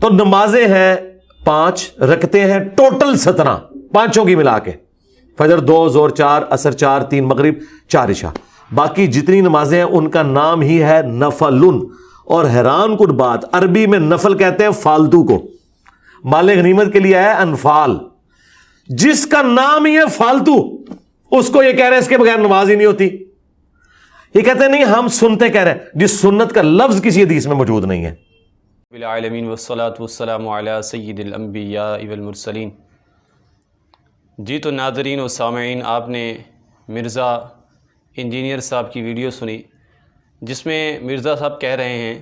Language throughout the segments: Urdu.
تو نمازیں ہیں 5، رکھتے ہیں ٹوٹل 17 پانچوں کی ملا کے، فجر 2، ظہر 4، عصر 4، 3 مغرب، 4 عشاء۔ باقی جتنی نمازیں ہیں ان کا نام ہی ہے نفلن، اور حیران کن بات، عربی میں نفل کہتے ہیں فالتو کو، مال غنیمت کے لیے ہے انفال، جس کا نام ہی ہے فالتو اس کو یہ کہہ رہے ہیں اس کے بغیر نماز ہی نہیں ہوتی۔ یہ کہتے ہیں نہیں ہم سنتے کہہ رہے ہیں، جس سنت کا لفظ کسی حدیث میں موجود نہیں ہے۔ بالعالمین والصلاة والسلام علی سید الانبیاء والمرسلین۔ جی تو ناظرین و سامعین، آپ نے مرزا انجینئر صاحب کی ویڈیو سنی، جس میں مرزا صاحب کہہ رہے ہیں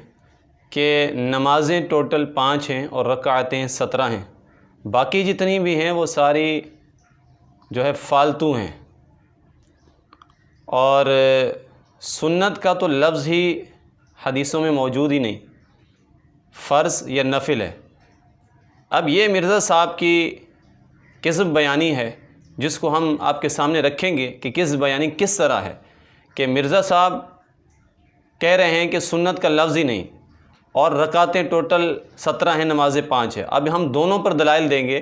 کہ نمازیں ٹوٹل 5 ہیں اور رکعتیں 17 ہیں، باقی جتنی بھی ہیں وہ ساری جو ہے فالتو ہیں، اور سنت کا تو لفظ ہی حدیثوں میں موجود ہی نہیں، فرض یا نفل ہے۔ اب یہ مرزا صاحب کی کذب بیانی ہے، جس کو ہم آپ کے سامنے رکھیں گے کہ کذب بیانی کس طرح ہے، کہ مرزا صاحب کہہ رہے ہیں کہ سنت کا لفظ ہی نہیں، اور رکعتیں ٹوٹل 17 ہیں، نمازیں 5 ہیں۔ اب ہم دونوں پر دلائل دیں گے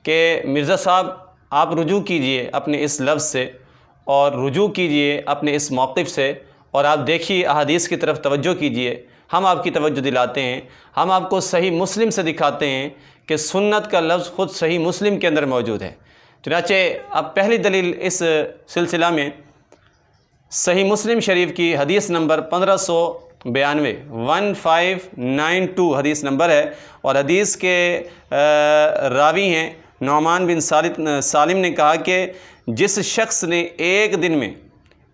کہ مرزا صاحب آپ رجوع کیجئے اپنے اس لفظ سے، اور رجوع کیجئے اپنے اس موقف سے، اور آپ دیکھیے احادیث کی طرف توجہ کیجئے۔ ہم آپ کی توجہ دلاتے ہیں، ہم آپ کو صحیح مسلم سے دکھاتے ہیں کہ سنت کا لفظ خود صحیح مسلم کے اندر موجود ہے۔ چنانچہ اب پہلی دلیل اس سلسلہ میں صحیح مسلم شریف کی حدیث نمبر 1592 1592 حدیث نمبر ہے، اور حدیث کے راوی ہیں نعمان بن سالم نے کہا کہ جس شخص نے ایک دن میں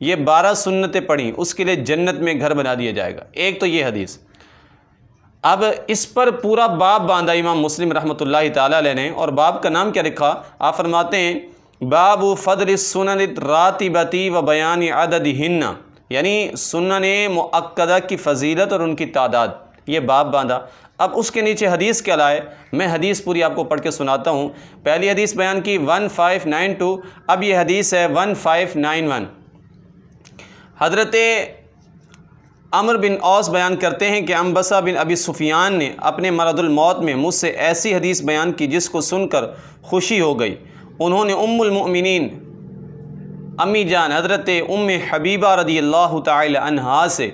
یہ 12 سنتیں پڑھیں اس کے لیے جنت میں گھر بنا دیا جائے گا۔ ایک تو یہ حدیث، اب اس پر پورا باب باندھا امام مسلم رحمۃ اللہ تعالی علیہ نے، اور باب کا نام کیا لکھا؟ آپ فرماتے ہیں باب فضل السنن الراتبۃ و بیان عددہن، یعنی سنن مؤکدہ کی فضیلت اور ان کی تعداد، یہ باب باندھا۔ اب اس کے نیچے حدیث کیا لائے؟ میں حدیث پوری آپ کو پڑھ کے سناتا ہوں۔ پہلی حدیث بیان کی 1592، اب یہ حدیث ہے 1591۔ حضرت عمر بن عوص بیان کرتے ہیں کہ انبسہ بن ابی سفیان نے اپنے مرض الموت میں مجھ سے ایسی حدیث بیان کی جس کو سن کر خوشی ہو گئی۔ انہوں نے ام المؤمنین امی جان حضرت ام حبیبہ رضی اللہ تعالی عنہا سے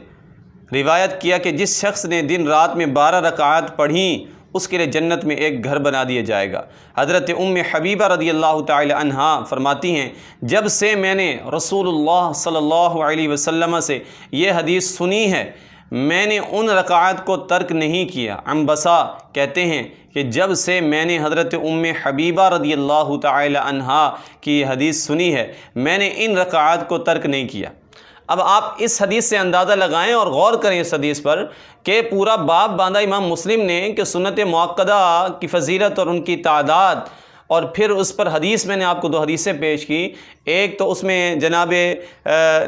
روایت کیا کہ جس شخص نے دن رات میں 12 رکعات پڑھیں اس کے لیے جنت میں ایک گھر بنا دیا جائے گا۔ حضرت ام حبیبہ رضی اللہ تعالی عنہا فرماتی ہیں جب سے میں نے رسول اللہ صلی اللہ علیہ وسلم سے یہ حدیث سنی ہے میں نے ان رکعات کو ترک نہیں کیا۔ انبسہ کہتے ہیں کہ جب سے میں نے حضرت ام حبیبہ رضی اللہ تعالی عنہا کی یہ حدیث سنی ہے میں نے ان رکعات کو ترک نہیں کیا۔ اب آپ اس حدیث سے اندازہ لگائیں اور غور کریں اس حدیث پر کہ پورا باب باندھا امام مسلم نے کہ سنت مؤکدہ کی فضیلت اور ان کی تعداد، اور پھر اس پر حدیث میں نے آپ کو 2 حدیثیں پیش کی، ایک تو اس میں جناب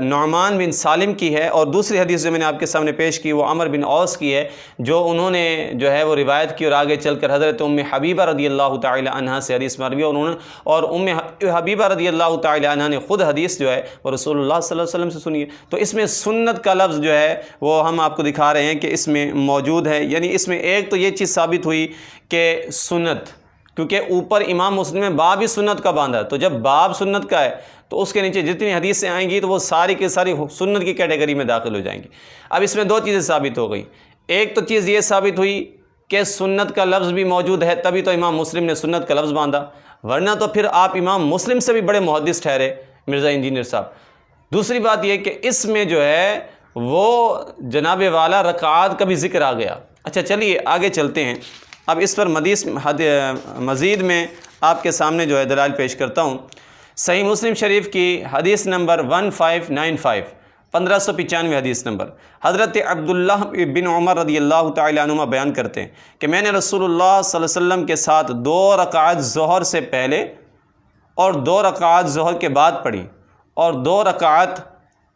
نعمان بن سالم کی ہے، اور دوسری حدیث جو میں نے آپ کے سامنے پیش کی وہ عمر بن عوص کی ہے، جو انہوں نے جو ہے وہ روایت کی، اور آگے چل کر حضرت ام حبیبہ رضی اللہ تعالی عنہا سے حدیث مروی، اور ام حبیبہ رضی اللہ تعالی عنہا نے خود حدیث جو ہے وہ رسول اللہ صلی اللہ علیہ وسلم سے سنی ہے۔ تو اس میں سنت کا لفظ جو ہے وہ ہم آپ کو دکھا رہے ہیں کہ اس میں موجود ہے، یعنی اس میں ایک تو یہ چیز ثابت ہوئی کہ سنت، کیونکہ اوپر امام مسلم میں باب ہی سنت کا باندھا ہے، تو جب باب سنت کا ہے تو اس کے نیچے جتنی حدیثیں آئیں گی تو وہ ساری کی ساری سنت کی کیٹیگری میں داخل ہو جائیں گی۔ اب اس میں 2 چیزیں ثابت ہو گئیں، ایک تو چیز یہ ثابت ہوئی کہ سنت کا لفظ بھی موجود ہے، تبھی تو امام مسلم نے سنت کا لفظ باندھا، ورنہ تو پھر آپ امام مسلم سے بھی بڑے محدث ٹھہرے مرزا انجینئر صاحب۔ دوسری بات یہ کہ اس میں جو ہے وہ جناب والا رکعات کا بھی ذکر آ گیا۔ اچھا چلیے آگے چلتے ہیں، اب اس پر مزید میں آپ کے سامنے جو ہے دلائل پیش کرتا ہوں۔ صحیح مسلم شریف کی حدیث نمبر 1595 1595 حدیث نمبر، حضرت عبداللہ بن عمر رضی اللہ تعالی عنہما بیان کرتے ہیں کہ میں نے رسول اللہ صلی اللہ علیہ وسلم کے ساتھ 2 رکعات ظہر سے پہلے اور 2 رکعات ظہر کے بعد پڑھی، اور 2 رکعات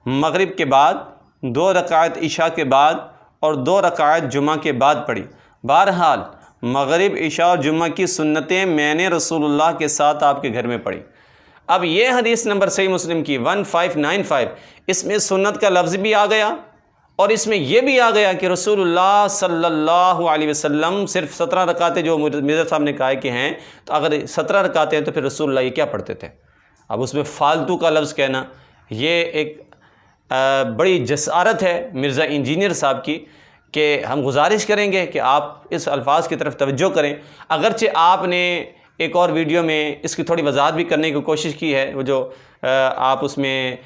مغرب کے بعد، 2 رکعات عشاء کے بعد، اور 2 رکعات جمعہ کے بعد پڑھی۔ بہرحال مغرب عشاء اور جمعہ کی سنتیں میں نے رسول اللہ کے ساتھ آپ کے گھر میں پڑھی۔ اب یہ حدیث نمبر صحیح مسلم کی 1595، اس میں سنت کا لفظ بھی آ گیا اور اس میں یہ بھی آ گیا کہ رسول اللہ صلی اللہ علیہ وسلم صرف 17 رکعتیں جو مرزا صاحب نے کہا کہ ہیں، تو اگر 17 رکعتیں ہیں تو پھر رسول اللہ یہ کیا پڑھتے تھے؟ اب اس میں فالتو کا لفظ کہنا یہ ایک بڑی جسارت ہے مرزا انجینئر صاحب کی، کہ ہم گزارش کریں گے کہ آپ اس الفاظ کی طرف توجہ کریں۔ اگرچہ آپ نے ایک اور ویڈیو میں اس کی تھوڑی وضاحت بھی کرنے کی کوشش کی ہے، وہ جو آپ اس میں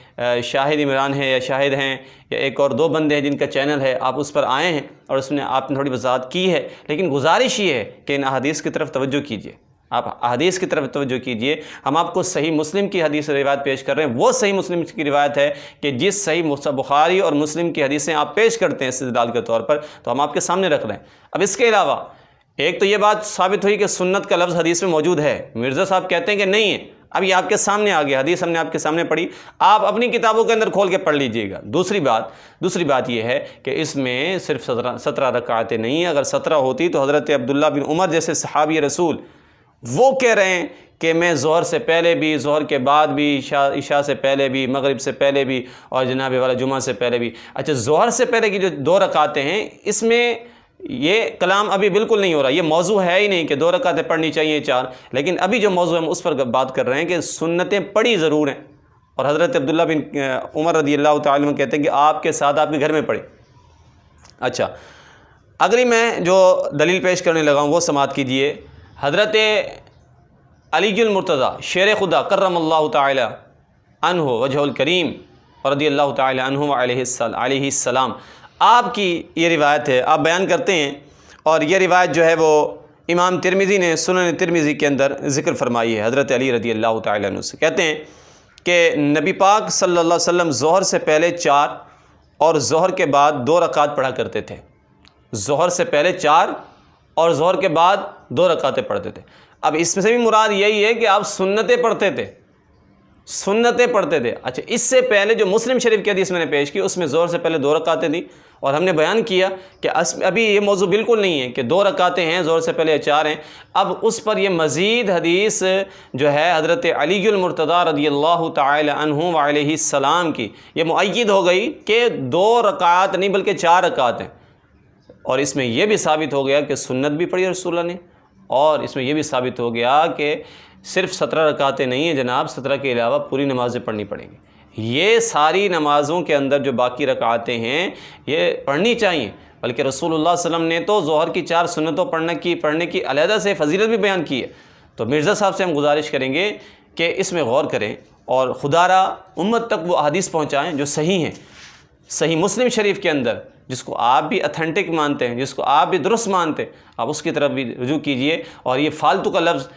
شاہد عمران ہیں یا شاہد ہیں یا ایک اور 2 بندے ہیں جن کا چینل ہے، آپ اس پر آئے ہیں اور اس میں آپ نے تھوڑی وضاحت کی ہے، لیکن گزارش یہ ہے کہ ان احادیث کی طرف توجہ کیجیے، آپ احادیث کی طرف توجہ کیجیے۔ ہم آپ کو صحیح مسلم کی حدیث روایت پیش کر رہے ہیں، وہ صحیح مسلم کی روایت ہے کہ جس صحیح بخاری اور مسلم کی حدیثیں آپ پیش کرتے ہیں استدلال کے طور پر، تو ہم آپ کے سامنے رکھ رہے ہیں۔ اب اس کے علاوہ ایک تو یہ بات ثابت ہوئی کہ سنت کا لفظ حدیث میں موجود ہے، مرزا صاحب کہتے ہیں کہ نہیں ہے، اب یہ آپ کے سامنے آ گیا، حدیث ہم نے آپ کے سامنے پڑھی، آپ اپنی کتابوں کے اندر کھول کے پڑھ لیجئے گا۔ دوسری بات یہ ہے کہ اس میں صرف 17 رکعتیں نہیں ہیں، اگر 17 ہوتی تو حضرت عبداللہ بن عمر جیسے صحابی رسول وہ کہہ رہے ہیں کہ میں ظہر سے پہلے بھی، ظہر کے بعد بھی، عشاء سے پہلے بھی، مغرب سے پہلے بھی، اور جناب والا جمعہ سے پہلے بھی۔ اچھا، ظہر سے پہلے کی جو 2 رکعتیں ہیں، اس میں یہ کلام ابھی بالکل نہیں ہو رہا، یہ موضوع ہے ہی نہیں کہ 2 رکعتیں پڑھنی چاہیے 4، لیکن ابھی جو موضوع ہم اس پر بات کر رہے ہیں کہ سنتیں پڑھی ضرور ہیں، اور حضرت عبداللہ بن عمر رضی اللہ تعالیٰ عنہ کہتے ہیں کہ آپ کے ساتھ آپ کے گھر میں پڑھی۔ اچھا، اگلی میں جو دلیل پیش کرنے لگا ہوں وہ سماعت کیجئے۔ حضرت علی المرتضیٰ شیر خدا کرم اللہ تعالی عنہ وجہ الکریم رضی اللہ تعالی عنہ علیہ السلام، آپ کی یہ روایت ہے، آپ بیان کرتے ہیں، اور یہ روایت جو ہے وہ امام ترمذی نے سنن ترمذی کے اندر ذکر فرمائی ہے حضرت علی رضی اللہ تعالی عنہ سے۔ کہتے ہیں کہ نبی پاک صلی اللہ علیہ وسلم ظہر سے پہلے 4 اور ظہر کے بعد 2 رکعت پڑھا کرتے تھے۔ ظہر سے پہلے 4 اور ظہر کے بعد 2 رکعتیں پڑھتے تھے۔ اب اس میں سے بھی مراد یہی ہے کہ آپ سنتیں پڑھتے تھے، سنتیں پڑھتے تھے۔ اچھا، اس سے پہلے جو مسلم شریف کی حدیث میں نے پیش کی، اس میں ظہر سے پہلے 2 رکعتیں تھیں، اور ہم نے بیان کیا کہ ابھی یہ موضوع بالکل نہیں ہے کہ 2 رکعتیں ہیں، ظہر سے پہلے 4 ہیں۔ اب اس پر یہ مزید حدیث جو ہے حضرت علی المرتضیٰ رضی اللہ تعالی عنہ وعلیہ السلام کی، یہ مؤید ہو گئی کہ 2 رکعت نہیں بلکہ 4 رکعت ہیں، اور اس میں یہ بھی ثابت ہو گیا کہ سنت بھی پڑھی رسول اللہ نے، اور اس میں یہ بھی ثابت ہو گیا کہ صرف 17 رکعتیں نہیں ہیں جناب، 17 کے علاوہ پوری نمازیں پڑھنی پڑیں گی۔ یہ ساری نمازوں کے اندر جو باقی رکعتیں ہیں یہ پڑھنی چاہیے، بلکہ رسول اللہ صلی اللہ علیہ وسلم نے تو ظہر کی 4 سنتوں پڑھنے کی علیحدہ سے فضیلت بھی بیان کی ہے۔ تو مرزا صاحب سے ہم گزارش کریں گے کہ اس میں غور کریں، اور خدا را امت تک وہ احادیث پہنچائیں جو صحیح ہیں، صحیح مسلم شریف کے اندر، جس کو آپ بھی اتھینٹک مانتے ہیں، جس کو آپ بھی درست مانتے ہیں، آپ اس کی طرف بھی رجوع کیجئے۔ اور یہ فالتو کا لفظ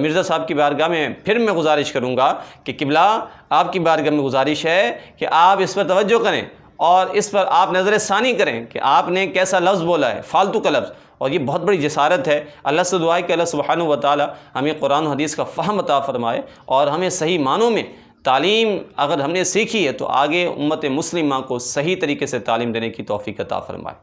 مرزا صاحب کی بارگاہ میں پھر میں گزارش کروں گا کہ قبلہ آپ کی بارگاہ میں گزارش ہے کہ آپ اس پر توجہ کریں، اور اس پر آپ نظر ثانی کریں کہ آپ نے کیسا لفظ بولا ہے، فالتو کا لفظ، اور یہ بہت بڑی جسارت ہے۔ اللہ سے دعا ہے کہ اللہ سبحانہ و تعالی ہمیں قرآن و حدیث کا فہم عطا فرمائے، اور ہمیں صحیح معنوں میں تعلیم اگر ہم نے سیکھی ہے تو آگے امت مسلمہ کو صحیح طریقے سے تعلیم دینے کی توفیق عطا فرمائے۔